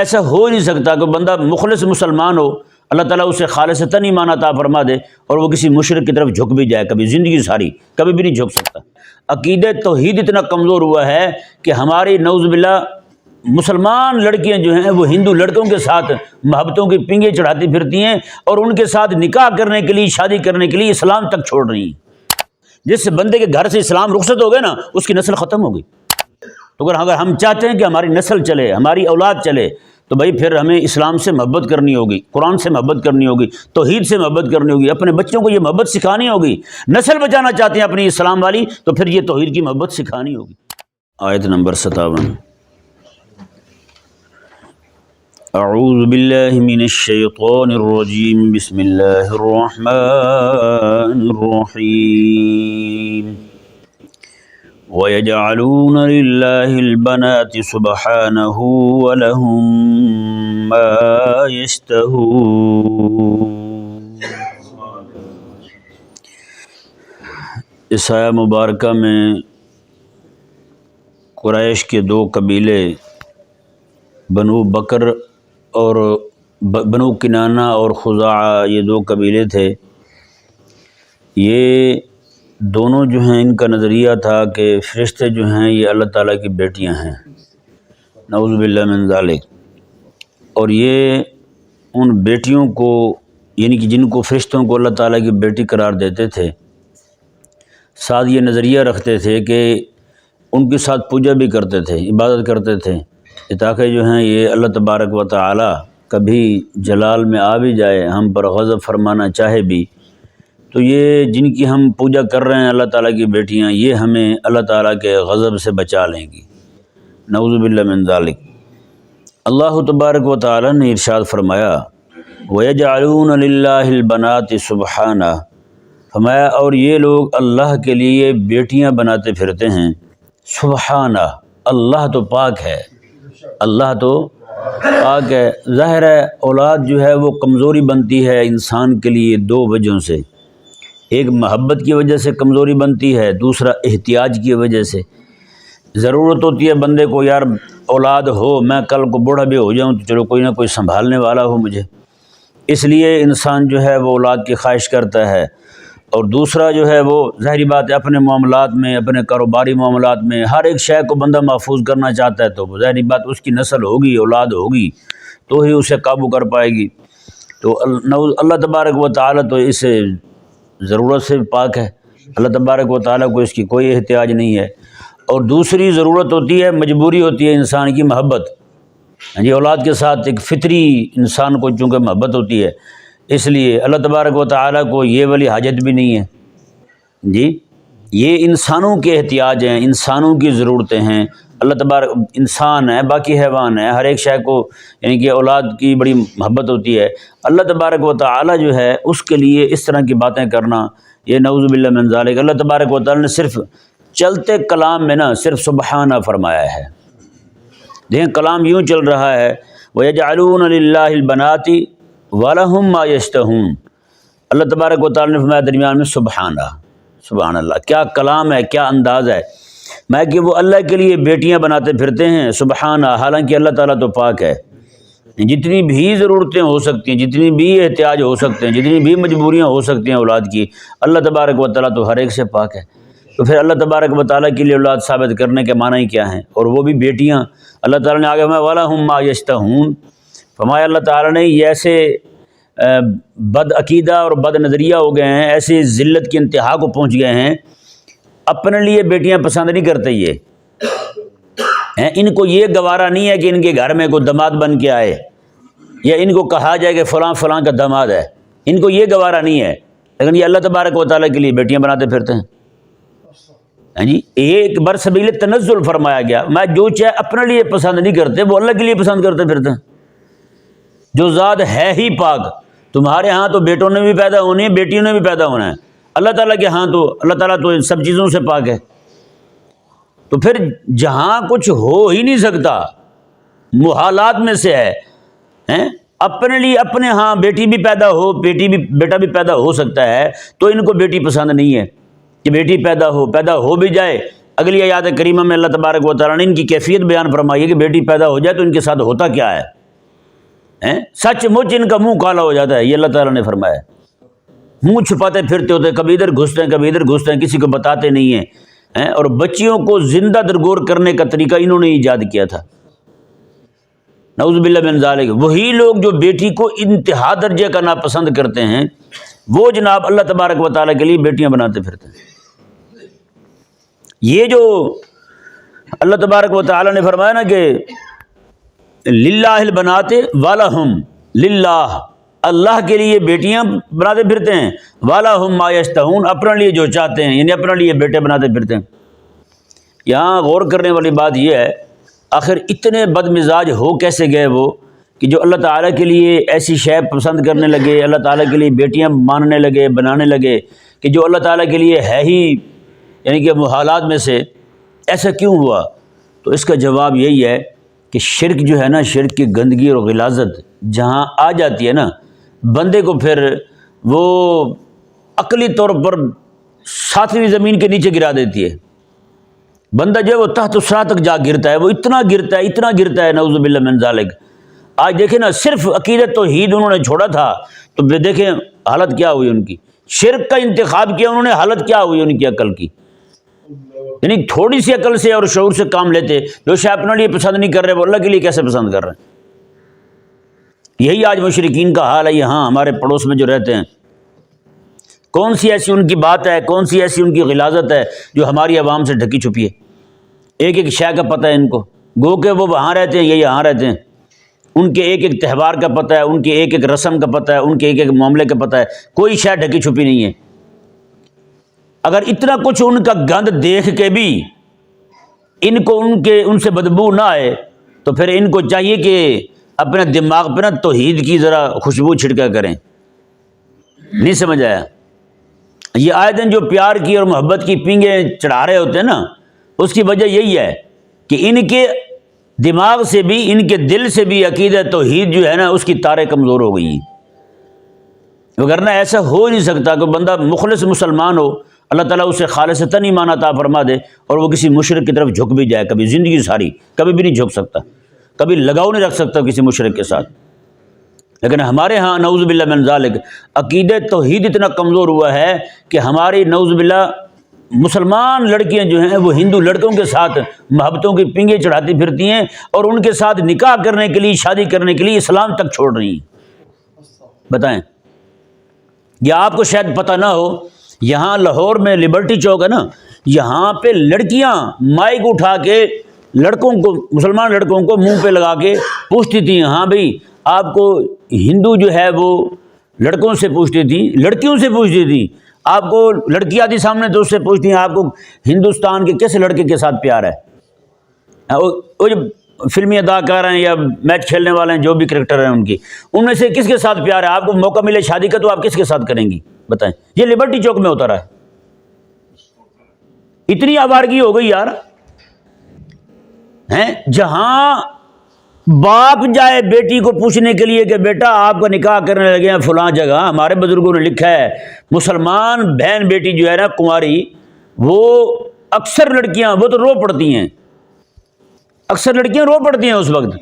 ایسا ہو ہی نہیں سکتا کہ بندہ مخلص مسلمان ہو، اللہ تعالیٰ اسے خالصتاً ایمان عطا فرما دے اور وہ کسی مشرک کی طرف جھک بھی جائے کبھی زندگی ساری، کبھی بھی نہیں جھک سکتا۔ عقیدہ توحید اتنا کمزور ہوا ہے کہ ہماری نعوذ باللہ مسلمان لڑکیاں جو ہیں وہ ہندو لڑکوں کے ساتھ محبتوں کی پنگیں چڑھاتی پھرتی ہیں اور ان کے ساتھ نکاح کرنے کے لیے، شادی کرنے کے لیے اسلام تک چھوڑ رہی ہیں۔ جس بندے کے گھر سے اسلام رخصت ہو گئے نا، اس کی نسل ختم ہو گئی۔ تو اگر ہم چاہتے ہیں کہ ہماری نسل چلے، ہماری اولاد چلے، تو بھائی پھر ہمیں اسلام سے محبت کرنی ہوگی، قرآن سے محبت کرنی ہوگی، توحید سے محبت کرنی ہوگی، اپنے بچوں کو یہ محبت سکھانی ہوگی۔ نسل بچانا چاہتے ہیں اپنی اسلام والی، تو پھر یہ توحید کی محبت سکھانی ہوگی۔ آیت نمبر 57۔ اعوذ باللہ من الشیطان الرجیم، بسم اللہ الرحمن الرحیم۔ وَيَجْعَلُونَ لِلَّهِ الْبَنَاتِ سُبْحَانَهُ وَلَهُم مَّا يَشْتَهُونَ۔ اس آیہ مبارکہ میں قریش کے دو قبیلے بنو بکر اور بنو کنانہ اور خزاعہ، یہ دو قبیلے تھے۔ یہ دونوں جو ہیں ان کا نظریہ تھا کہ فرشتے جو ہیں یہ اللہ تعالیٰ کی بیٹیاں ہیں، نعوذ باللہ من ذالک۔ اور یہ ان بیٹیوں کو، یعنی کہ جن کو فرشتوں کو اللہ تعالیٰ کی بیٹی قرار دیتے تھے، ساتھ یہ نظریہ رکھتے تھے کہ ان کے ساتھ پوجا بھی کرتے تھے، عبادت کرتے تھے، تاکہ جو ہیں یہ اللہ تبارک و تعالیٰ کبھی جلال میں آ بھی جائے، ہم پر غضب فرمانا چاہے بھی، تو یہ جن کی ہم پوجا کر رہے ہیں اللہ تعالیٰ کی بیٹیاں، یہ ہمیں اللہ تعالیٰ کے غضب سے بچا لیں گی، نعوذ باللہ من ذالک۔ اللہ تبارک و تعالیٰ نے ارشاد فرمایا وَيَجْعَلُونَ لِلَّهِ الْبَنَاتِ سُبْحَانَهُ، فرمایا اور یہ لوگ اللہ کے لیے بیٹیاں بناتے پھرتے ہیں، سبحانہ، اللہ تو پاک ہے، اللہ تو پاک ہے۔ ظاہر ہے اولاد جو ہے وہ کمزوری بنتی ہے انسان کے لیے دو وجہوں سے، ایک محبت کی وجہ سے کمزوری بنتی ہے، دوسرا احتیاج کی وجہ سے۔ ضرورت ہوتی ہے بندے کو، یار اولاد ہو، میں کل کو بوڑھا بھی ہو جاؤں تو چلو کوئی نہ کوئی سنبھالنے والا ہو مجھے، اس لیے انسان جو ہے وہ اولاد کی خواہش کرتا ہے۔ اور دوسرا جو ہے وہ ظاہری بات ہے اپنے معاملات میں، اپنے کاروباری معاملات میں ہر ایک شے کو بندہ محفوظ کرنا چاہتا ہے، تو ظاہری بات اس کی نسل ہوگی، اولاد ہوگی تو ہی اسے قابو کر پائے گی۔ تو اللہ تبارک و تعالیٰ تو اس ضرورت سے پاک ہے، اللہ تبارک و تعالیٰ کو اس کی کوئی احتیاج نہیں ہے۔ اور دوسری ضرورت ہوتی ہے، مجبوری ہوتی ہے انسان کی محبت، جی اولاد کے ساتھ ایک فطری انسان کو چونکہ محبت ہوتی ہے، اس لیے اللہ تبارک و تعالیٰ کو یہ والی حاجت بھی نہیں ہے۔ جی یہ انسانوں کے احتیاج ہیں، انسانوں کی ضرورتیں ہیں۔ اللہ تبارک انسان ہے، باقی حیوان ہے، ہر ایک شے کو یعنی کہ اولاد کی بڑی محبت ہوتی ہے۔ اللہ تبارک و تعالیٰ جو ہے اس کے لیے اس طرح کی باتیں کرنا، یہ نعوذ باللہ من ذالک۔ اللہ تبارک و تعالیٰ نے صرف چلتے کلام میں نا صرف سبحانہ فرمایا ہے، دیکھیں کلام یوں چل رہا ہے وَيَجْعَلُونَ لِلَّهِ الْبَنَاتِ وَلَهُم مَّا يَشْتَهُونَ، اللہ تبارک و تعالیٰ نے فرمایا درمیان میں سبحانہ، سبحان اللہ، کیا کلام ہے، کیا انداز ہے، میں کہ وہ اللہ کے لیے بیٹیاں بناتے پھرتے ہیں، سبحانہ، حالانکہ اللہ تعالیٰ تو پاک ہے۔ جتنی بھی ضرورتیں ہو سکتی ہیں، جتنی بھی احتیاج ہو سکتے ہیں، جتنی بھی مجبوریاں ہو سکتی ہیں اولاد کی، اللہ تبارک و تعالیٰ تو ہر ایک سے پاک ہے۔ تو پھر اللہ تبارک و تعالیٰ کے لیے اولاد ثابت کرنے کے معنی کیا ہیں، اور وہ بھی بیٹیاں۔ اللہ تعالیٰ نے آگے فرمایا وَلَهُم مَّا يَشْتَهُونَ، فرمایا اللہ تعالیٰ نے یہ ایسے بد عقیدہ اور بد نظریہ ہو گئے ہیں، ایسی ذلت کی انتہا کو پہنچ گئے ہیں، اپنے لیے بیٹیاں پسند نہیں کرتے، یہ ان کو یہ گوارا نہیں ہے کہ ان کے گھر میں کوئی داماد بن کے آئے، یا ان کو کہا جائے کہ فلاں فلاں کا داماد ہے، ان کو یہ گوارا نہیں ہے، لیکن یہ اللہ تبارک و تعالیٰ کے لیے بیٹیاں بناتے پھرتے ہیں۔ جی ایک برسبیل تنزل فرمایا گیا، میں جو چاہے اپنے لیے پسند نہیں کرتے، وہ اللہ کے لیے پسند کرتے پھرتے ہیں۔ جو ذات ہے ہی پاک، تمہارے ہاں تو بیٹوں نے بھی پیدا ہونے ہیں، بیٹیوں نے بھی پیدا ہونا ہے، اللہ تعالیٰ کے ہاں تو اللہ تعالیٰ تو ان سب چیزوں سے پاک ہے۔ تو پھر جہاں کچھ ہو ہی نہیں سکتا، محالات میں سے ہے، اپنے لیے اپنے ہاں بیٹی بھی پیدا ہو، بیٹا بھی پیدا ہو سکتا ہے، تو ان کو بیٹی پسند نہیں ہے کہ بیٹی پیدا ہو بھی جائے۔ اگلی آیات کریمہ میں اللہ تبارک و تعالیٰ نے ان کی کیفیت بیان فرمائی ہے کہ بیٹی پیدا ہو جائے تو ان کے ساتھ ہوتا کیا ہے، سچ مچ ان کا منہ کالا ہو جاتا ہے، یہ اللہ تعالیٰ نے فرمایا۔ منہ چھپاتے پھرتے ہوتے، کبھی ادھر گھستے ہیں کبھی ادھر گھستے ہیں، کسی کو بتاتے نہیں ہیں، اور بچیوں کو زندہ درگور کرنے کا طریقہ انہوں نے ایجاد کیا تھا، نعوذ باللہ من ذالک۔ وہی لوگ جو بیٹی کو انتہا درجے کا ناپسند کرتے ہیں، وہ جناب اللہ تبارک و تعالیٰ کے لیے بیٹیاں بناتے پھرتے ہیں۔ یہ جو اللہ تبارک و تعالیٰ نے فرمایا نا کہ للہ البنات ولہم، للہ اللہ کے لیے بیٹیاں بناتے پھرتے ہیں، ولہم ما یشتہون اپنے لیے جو چاہتے ہیں، یعنی اپنے لیے بیٹے بناتے پھرتے ہیں۔ یہاں غور کرنے والی بات یہ ہے، آخر اتنے بد مزاج ہو کیسے گئے وہ کہ جو اللہ تعالیٰ کے لیے ایسی شے پسند کرنے لگے، اللہ تعالیٰ کے لیے بیٹیاں ماننے لگے، بنانے لگے کہ جو اللہ تعالیٰ کے لیے ہے ہی یعنی کہ محالات میں سے۔ ایسا کیوں ہوا؟ تو اس کا جواب یہی ہے کہ شرک جو ہے نا، شرک کی گندگی اور غلاظت جہاں آ جاتی ہے نا، بندے کو پھر وہ عقلی طور پر ساتویں زمین کے نیچے گرا دیتی ہے۔ بندہ جو ہے وہ تحت الثری تک جا گرتا ہے، وہ اتنا گرتا ہے نعوذ باللہ من ذالک۔ آج دیکھیں نا، صرف عقیدت توحید انہوں نے چھوڑا تھا تو دیکھیں حالت کیا ہوئی ان کی، شرک کا انتخاب کیا انہوں نے، حالت کیا ہوئی ان کی عقل کی۔ یعنی تھوڑی سی عقل سے اور شعور سے کام لیتے، جو شاید اپنے لیے پسند نہیں کر رہے وہ اللہ کے لیے کیسے پسند کر رہے ہیں۔ یہی آج مشرکین کا حال ہے یہاں ہمارے پڑوس میں جو رہتے ہیں۔ کون سی ایسی ان کی بات ہے، کون سی ایسی ان کی غلاظت ہے جو ہماری عوام سے ڈھکی چھپی ہے؟ ایک ایک شے کا پتہ ہے ان کو، گو کہ وہ وہاں رہتے ہیں، یہ یہاں رہتے ہیں، ان کے ایک ایک تہوار کا پتہ ہے، ان کے ایک ایک رسم کا پتہ ہے، ان کے ایک ایک معاملے کا پتہ ہے، کوئی شے ڈھکی چھپی نہیں ہے۔ اگر اتنا کچھ ان کا گند دیکھ کے بھی ان کو ان سے بدبو نہ آئے تو پھر ان کو چاہیے کہ اپنے دماغ پہ نا توحید کی ذرا خوشبو چھڑکا کریں۔ نہیں سمجھ آیا؟ یہ آئے دن جو پیار کی اور محبت کی پینگیں چڑھا رہے ہوتے ہیں نا، اس کی وجہ یہی ہے کہ ان کے دماغ سے بھی، ان کے دل سے بھی عقیدہ توحید جو ہے نا اس کی تاریں کمزور ہو گئی ہیں۔ وگرنہ ایسا ہو نہیں سکتا کہ بندہ مخلص مسلمان ہو، اللہ تعالیٰ اسے خالصتاً ایمان عطا فرما دے اور وہ کسی مشرک کی طرف جھک بھی جائے، کبھی زندگی ساری کبھی بھی نہیں جھک سکتا، کبھی لگاؤ نہیں رکھ سکتا کسی مشرک کے ساتھ۔ لیکن ہمارے ہاں نعوذ باللہ من ذالک عقیدہ توحید اتنا کمزور ہوا ہے کہ ہماری نعوذ باللہ مسلمان لڑکیاں جو ہیں وہ ہندو لڑکوں کے ساتھ محبتوں کی پنگیں چڑھاتی پھرتی ہیں اور ان کے ساتھ نکاح کرنے کے لیے، شادی کرنے کے لیے اسلام تک چھوڑ رہی ہیں۔ بتائیں، یا آپ کو شاید پتہ نہ ہو، یہاں لاہور میں لبرٹی چوک ہے نا، یہاں پہ لڑکیاں مائک اٹھا کے لڑکوں کو، مسلمان لڑکوں کو منہ پہ لگا کے پوچھتی تھیں، ہاں بھئی آپ کو ہندو جو ہے وہ لڑکوں سے پوچھتی تھی، لڑکیوں سے پوچھتی تھی، آپ کو لڑکی آتی سامنے تو اس سے پوچھتی ہیں آپ کو ہندوستان کے کس لڑکے کے ساتھ پیار ہے؟ وہ جو فلمی اداکار ہیں یا میچ کھیلنے والے ہیں، جو بھی کرکٹر ہیں ان میں سے کس کے ساتھ پیار ہے؟ آپ کو موقع ملے شادی کا تو آپ کس کے ساتھ کریں گی؟ بتائیں۔ یہ لبرٹی چوک میں ہوتا رہا ہے۔ اتنی آوارگی ہو گئی یار، جہاں باپ جائے بیٹی کو پوچھنے کے لیے کہ بیٹا آپ کا نکاح کرنے لگے ہیں فلاں جگہ، ہمارے بزرگوں نے لکھا ہے مسلمان بہن بیٹی جو ہے نا کنواری، وہ اکثر لڑکیاں وہ تو رو پڑتی ہیں، اکثر لڑکیاں رو پڑتی ہیں اس وقت،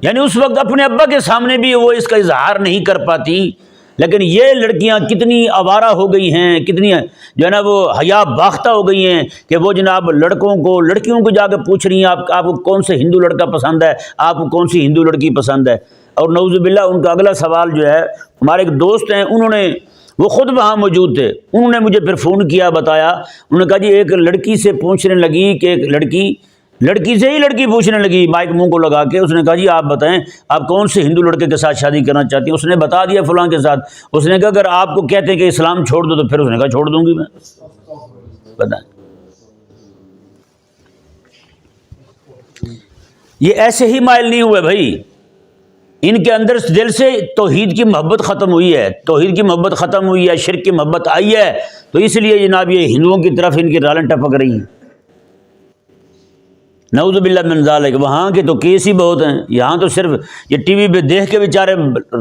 یعنی اس وقت اپنے ابا کے سامنے بھی وہ اس کا اظہار نہیں کر پاتی۔ لیکن یہ لڑکیاں کتنی آوارہ ہو گئی ہیں، کتنی جو ہے نا وہ حیا باختہ ہو گئی ہیں کہ وہ جناب لڑکیوں کو جا کے پوچھ رہی ہیں آپ کو کون سے ہندو لڑکا پسند ہے، آپ کو کون سی ہندو لڑکی پسند ہے۔ اور نعوذ باللہ ان کا اگلا سوال جو ہے، ہمارے ایک دوست ہیں، وہ خود وہاں موجود تھے، انہوں نے مجھے پھر فون کیا، بتایا، انہوں نے کہا جی ایک لڑکی سے پوچھنے لگی کہ ایک لڑکی سے ہی لڑکی پوچھنے لگی مائک منہ کو لگا کے، اس نے کہا جی آپ بتائیں آپ کون سے ہندو لڑکے کے ساتھ شادی کرنا چاہتی ہیں؟ اس نے بتا دیا فلاں کے ساتھ۔ اس نے کہا اگر آپ کو کہتے ہیں کہ اسلام چھوڑ دو تو پھر اس نے کہا چھوڑ دوں گی میں۔ بتائیں، یہ ایسے ہی مائل نہیں ہوئے بھائی، ان کے اندر دل سے توحید کی محبت ختم ہوئی ہے، توحید کی محبت ختم ہوئی ہے، شرک کی محبت آئی ہے، تو اس لیے جناب یہ ہندوؤں کی طرف ان کی رالیں ٹپک رہی ہیں۔ نعوذ باللہ من ذالک۔ وہاں کے تو کیس ہی بہت ہیں، یہاں تو صرف یہ ٹی وی پہ دیکھ کے بیچارے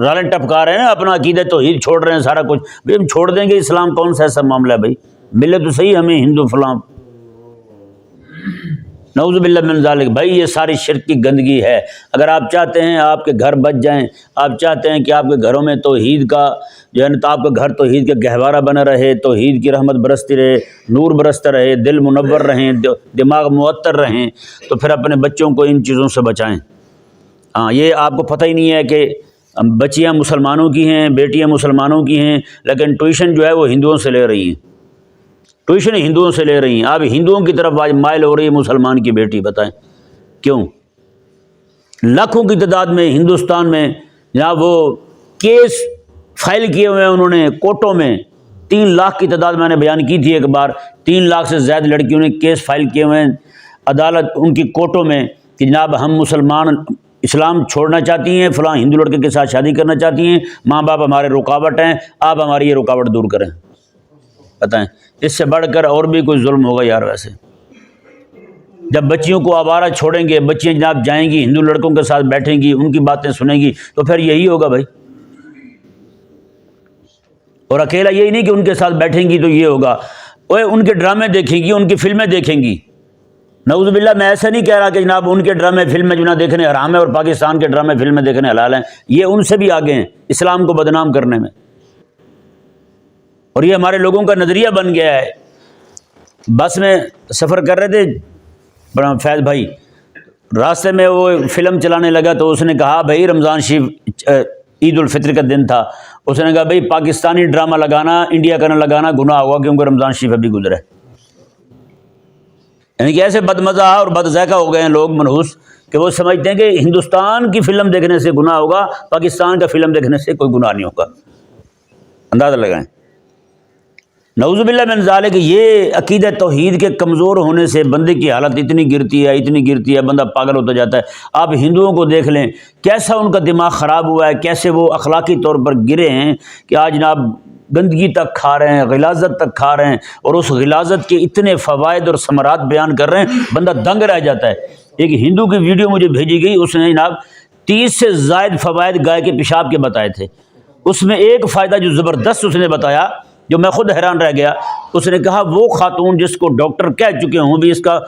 رالیں ٹپکا رہے ہیں، اپنا عقیدہ توحید چھوڑ رہے ہیں سارا کچھ۔ بھائی ہم چھوڑ دیں گے اسلام، کون سا ایسا معاملہ ہے بھائی؟ ملے تو صحیح ہمیں ہندو فلاں۔ نعوذ باللہ من ذالک۔ بھائی یہ ساری شرک کی گندگی ہے۔ اگر آپ چاہتے ہیں آپ کے گھر بچ جائیں، آپ چاہتے ہیں کہ آپ کے گھروں میں توحید کا جو ہے نا، تو آپ کا گھر توحید کا گہوارہ بنا رہے، توحید کی رحمت برستی رہے، نور برستا رہے، دل منور رہیں، دماغ معطر رہیں، تو پھر اپنے بچوں کو ان چیزوں سے بچائیں۔ ہاں، یہ آپ کو پتہ ہی نہیں ہے کہ بچیاں مسلمانوں کی ہیں، بیٹیاں مسلمانوں کی ہیں، لیکن ٹیوشن جو ہے وہ ہندوؤں سے لے رہی ہیں، ٹیوشن ہندوؤں سے لے رہی ہیں۔ آپ ہندوؤں کی طرف آج مائل ہو رہی ہے مسلمان کی بیٹی، بتائیں کیوں؟ لاکھوں کی تعداد میں ہندوستان میں جناب وہ کیس فائل کیے ہوئے ہیں انہوں نے کورٹوں میں، 3 لاکھ کی تعداد میں نے بیان کی تھی ایک بار، 3 لاکھ سے زائد لڑکیوں نے کیس فائل کیے ہوئے ہیں عدالت ان کی کورٹوں میں کہ جناب ہم مسلمان اسلام چھوڑنا چاہتی ہیں، فلاں ہندو لڑکے کے ساتھ شادی کرنا چاہتی ہیں، ماں باپ ہمارے رکاوٹ ہیں، آپ ہماری یہ رکاوٹ دور کریں۔ بتائیں اس سے بڑھ کر اور بھی کوئی ظلم ہوگا یار؟ ویسے جب بچیوں کو آوارہ چھوڑیں گے، بچیاں جناب جائیں گی ہندو لڑکوں کے ساتھ بیٹھیں گی، ان کی باتیں سنیں گی، تو پھر یہی ہوگا بھائی۔ اور اکیلا یہی نہیں کہ ان کے ساتھ بیٹھیں گی تو یہ ہوگا، اوے ان کے ڈرامے دیکھیں گی، ان کی فلمیں دیکھیں گی۔ نعوذ باللہ، میں ایسا نہیں کہہ رہا کہ جناب ان کے ڈرامے فلمیں جو نہ دیکھنے حرام ہے اور پاکستان کے ڈرامے فلمیں دیکھنے حلال ہیں، یہ ان سے بھی آگے ہیں اسلام کو بدنام کرنے میں، اور یہ ہمارے لوگوں کا نظریہ بن گیا ہے۔ بس میں سفر کر رہے تھے، فیض بھائی راستے میں وہ فلم چلانے لگا تو اس نے کہا بھائی رمضان شریف عید الفطر کا دن تھا، اس نے کہا بھائی پاکستانی ڈرامہ لگانا انڈیا کا نہ لگانا گناہ ہوگا کیونکہ رمضان شریف ابھی گزرا ہے۔ یعنی کہ ایسے بدمزہ اور بد ذائقہ ہو گئے ہیں لوگ منحوس کہ وہ سمجھتے ہیں کہ ہندوستان کی فلم دیکھنے سے گناہ ہوگا، پاکستان کا فلم دیکھنے سے کوئی گناہ نہیں ہوگا۔ اندازہ لگائیں۔ نعوذ باللہ من ذالک، یہ عقیدہ توحید کے کمزور ہونے سے بندے کی حالت اتنی گرتی ہے، بندہ پاگل ہوتا جاتا ہے۔ آپ ہندوؤں کو دیکھ لیں کیسا ان کا دماغ خراب ہوا ہے، کیسے وہ اخلاقی طور پر گرے ہیں کہ آج جناب گندگی تک کھا رہے ہیں، غلاظت تک کھا رہے ہیں، اور اس غلاظت کے اتنے فوائد اور ثمرات بیان کر رہے ہیں، بندہ دنگ رہ جاتا ہے۔ ایک ہندو کی ویڈیو مجھے بھیجی گئی، اس نے جناب 30 سے زائد فوائد گائے کے پیشاب کے بتائے تھے، اس میں ایک فائدہ جو زبردست اس نے بتایا جو میں خود حیران رہ گیا، اس نے کہا وہ خاتون جس کو ڈاکٹر کہہ چکے ہوں بھی اس کا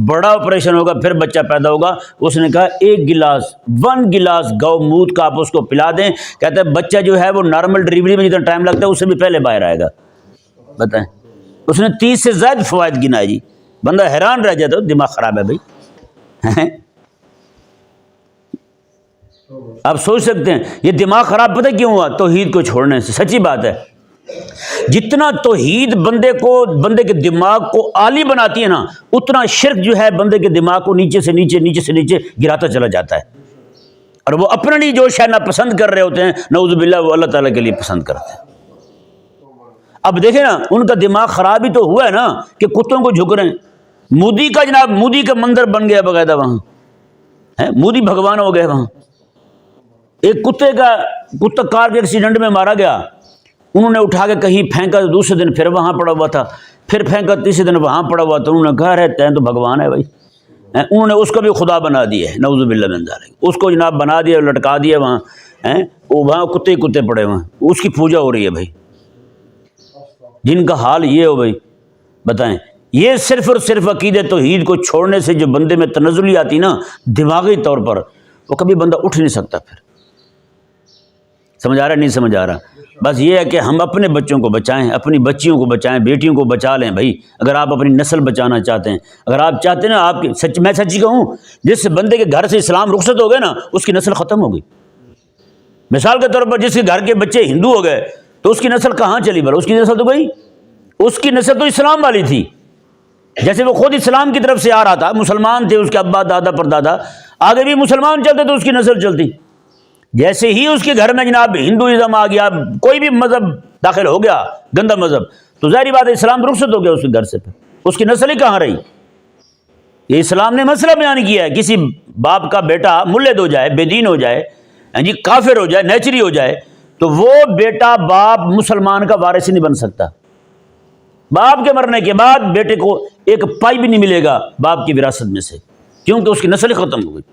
بڑا آپریشن ہوگا پھر بچہ پیدا ہوگا، اس نے کہا 1 گلاس گو موت کا آپ اس کو پلا دیں، کہتا ہے بچہ جو ہے وہ نارمل ڈلیوری میں جتنا ٹائم لگتا ہے اس سے بھی پہلے باہر آئے گا۔ بتائیں، اس نے 30 سے زائد فوائد گنائے جی، بندہ حیران رہ جاتا ہے، دماغ خراب ہے بھائی۔ آپ سوچ سکتے ہیں یہ دماغ خراب پتہ کیوں ہوا؟ توحید کو چھوڑنے سے۔ سچی بات ہے، جتنا توحید بندے کے دماغ کو عالی بناتی ہے نا، اتنا شرک جو ہے بندے کے دماغ کو نیچے سے نیچے گراتا چلا جاتا ہے، اور وہ اپنے لیے جو شے ناپسند کر رہے ہوتے ہیں نعوذ باللہ وہ اللہ تعالیٰ کے لیے پسند کرتے ہیں۔ اب دیکھیں نا ان کا دماغ خراب ہی تو ہوا ہے نا کہ کتوں کو جھک رہے ہیں۔ مودی کا جناب مودی کا منظر بن گیا باقاعدہ، وہاں مودی بھگوان ہو گئے۔ وہاں ایک کتا کار کے ایکسیڈنٹ میں مارا گیا، انہوں نے اٹھا کے کہیں پھینکا، دوسرے دن پھر وہاں پڑا ہوا تھا، پھر پھینکا، تیسرے دن وہاں پڑا ہوا تھا، انہوں نے کہا رہتے ہیں تو بھگوان ہے بھائی، انہوں نے اس کو بھی خدا بنا دیا ہے، نعوذ باللہ من ذالک، اس کو جناب بنا دیا، لٹکا دیا وہاں کتے پڑے وہاں، اس کی پوجا ہو رہی ہے بھائی، جن کا حال یہ ہو بھائی۔ بتائیں یہ صرف اور صرف عقیدہ توحید کو چھوڑنے سے جو بندے میں تنزلی آتی نا دماغی طور پر، وہ کبھی بندہ اٹھ نہیں سکتا۔ پھر سمجھ آ رہا ہے؟ نہیں سمجھ آ رہا؟ بس یہ ہے کہ ہم اپنے بچوں کو بچائیں، اپنی بچیوں کو بچائیں، بیٹیوں کو بچا لیں بھائی۔ اگر آپ اپنی نسل بچانا چاہتے ہیں، اگر آپ چاہتے ہیں نا آپ کی میں سچی کہوں، جس بندے کے گھر سے اسلام رخصت ہو گئے نا اس کی نسل ختم ہو گئی۔ مثال کے طور پر جس کے گھر کے بچے ہندو ہو گئے تو اس کی نسل کہاں چلی بھلا؟ اس کی نسل تو گئی، اس کی نسل تو اسلام والی تھی، جیسے وہ خود اسلام کی طرف سے آ رہا تھا، مسلمان تھے اس کے ابا دادا پردادا، آگے بھی مسلمان چلتے تو اس کی نسل چلتی۔ جیسے ہی اس کے گھر میں جناب ہندوازم آ گیا، کوئی بھی مذہب داخل ہو گیا، گندا مذہب، تو ظاہری بات ہے اسلام رخصت ہو گیا اس کے گھر سے، پھر اس کی نسل ہی کہاں رہی؟ یہ اسلام نے مسئلہ بیان کیا ہے، کسی باپ کا بیٹا ملحد ہو جائے، بے دین ہو جائے، جی کافر ہو جائے، نیچری ہو جائے، تو وہ بیٹا باپ مسلمان کا وارث ہی نہیں بن سکتا۔ باپ کے مرنے کے بعد بیٹے کو ایک پائی بھی نہیں ملے گا باپ کی وراثت میں سے، کیونکہ اس کی نسل ہی ختم ہو گئی۔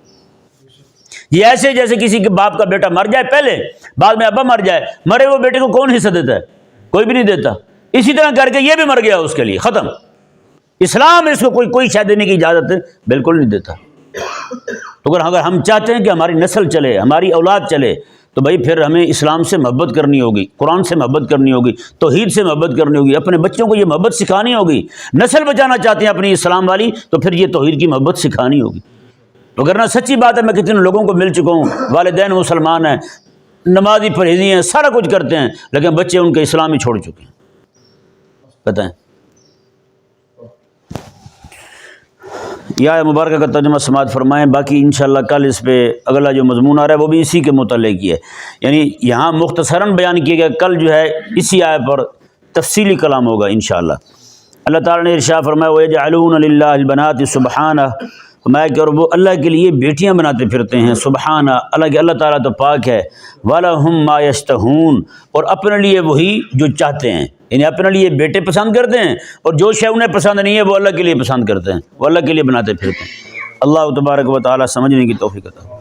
یہ ایسے جیسے کسی کے باپ کا بیٹا مر جائے پہلے، بعد میں ابا مر جائے، مرے وہ بیٹے کو کون حصہ دیتا ہے؟ کوئی بھی نہیں دیتا۔ اسی طرح کر کے یہ بھی مر گیا، اس کے لیے ختم۔ اسلام اس کو کوئی شے دینے کی اجازت بالکل نہیں دیتا۔ تو اگر ہم چاہتے ہیں کہ ہماری نسل چلے، ہماری اولاد چلے، تو بھائی پھر ہمیں اسلام سے محبت کرنی ہوگی، قرآن سے محبت کرنی ہوگی، توحید سے محبت کرنی ہوگی، اپنے بچوں کو یہ محبت سکھانی ہوگی۔ نسل بچانا چاہتے ہیں اپنی اسلام والی، تو پھر یہ توحید کی محبت سکھانی ہوگی۔ وگرنہ سچی بات ہے، میں کتنے لوگوں کو مل چکا ہوں، والدین مسلمان ہیں، نمازی پرہیزی ہیں، سارا کچھ کرتے ہیں، لیکن بچے ان کے اسلام ہی چھوڑ چکے ہیں۔ بتائیں، یہ مبارکہ کا ترجمہ سماعت فرمائیں۔ باقی انشاءاللہ کل اس پہ اگلا جو مضمون آ رہا ہے وہ بھی اسی کے متعلق ہی ہے، یعنی یہاں مختصراً بیان کیا گیا، کل جو ہے اسی آیت پر تفصیلی کلام ہوگا انشاءاللہ۔ اللہ تعالیٰ نے ارشاد فرمایا وَيَجْعَلُونَ لِلَّهِ الْبَنَاتِ سُبْحَانَهُ، فرمایا کہ اور وہ اللہ کے لیے بیٹیاں بناتے پھرتے ہیں، سبحانہ، اللہ تعالیٰ تو پاک ہے، وَلَهُم مَّا يَشْتَهُونَ، اور اپنے لیے وہی جو چاہتے ہیں، یعنی اپنے لیے بیٹے پسند کرتے ہیں، اور جو شے انہیں پسند نہیں ہے وہ اللہ کے لیے پسند کرتے ہیں، وہ اللہ کے لیے بناتے پھرتے ہیں۔ اللہ تبارک و تعالیٰ سمجھنے کی توفیق عطا۔